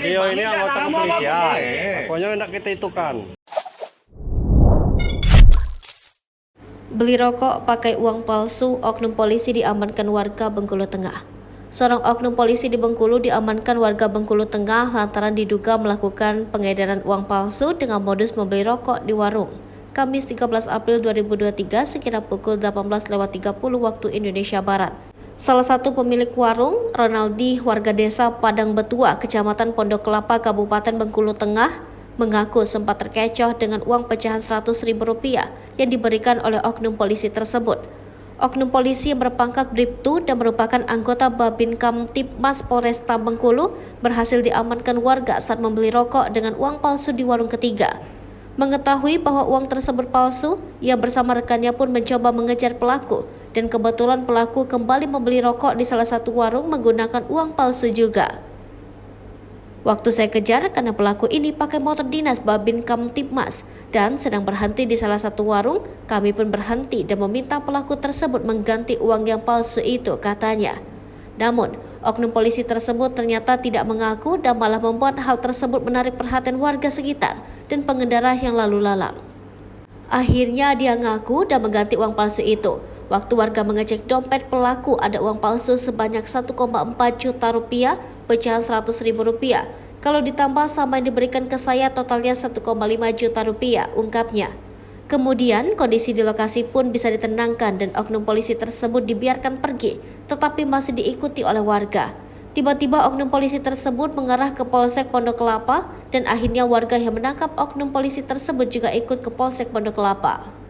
Dia ini anggota kepolisian. Pokoknya hendak kita itu kan. Beli rokok pakai uang palsu, oknum polisi diamankan warga Bengkulu Tengah. Seorang oknum polisi di Bengkulu diamankan warga Bengkulu Tengah lantaran diduga melakukan pengedaran uang palsu dengan modus membeli rokok di warung. Kamis 13 April 2023 sekira pukul 18.30 waktu Indonesia Barat. Salah satu pemilik warung, Ronaldi, warga desa Padang Betua, Kecamatan Pondok Kelapa, Kabupaten Bengkulu Tengah, mengaku sempat terkecoh dengan uang pecahan Rp100.000 yang diberikan oleh oknum polisi tersebut. Oknum polisi yang berpangkat Bribtu dan merupakan anggota Babin Kamtibmas Polresta Bengkulu berhasil diamankan warga saat membeli rokok dengan uang palsu di warung ketiga. Mengetahui bahwa uang tersebut palsu, ia bersama rekannya pun mencoba mengejar pelaku dan kebetulan pelaku kembali membeli rokok di salah satu warung menggunakan uang palsu juga. Waktu saya kejar karena pelaku ini pakai motor dinas Babin Kamtibmas dan sedang berhenti di salah satu warung, kami pun berhenti dan meminta pelaku tersebut mengganti uang yang palsu itu, katanya. Namun, oknum polisi tersebut ternyata tidak mengaku dan malah membuat hal tersebut menarik perhatian warga sekitar dan pengendara yang lalu lalang. Akhirnya dia ngaku dan mengganti uang palsu itu. Waktu warga mengecek dompet pelaku ada uang palsu sebanyak 1,4 juta rupiah, pecahan Rp100.000. Kalau ditambah sama yang diberikan ke saya totalnya 1,5 juta rupiah, ungkapnya. Kemudian kondisi di lokasi pun bisa ditenangkan dan oknum polisi tersebut dibiarkan pergi, tetapi masih diikuti oleh warga. Tiba-tiba oknum polisi tersebut mengarah ke Polsek Pondok Kelapa dan akhirnya warga yang menangkap oknum polisi tersebut juga ikut ke Polsek Pondok Kelapa.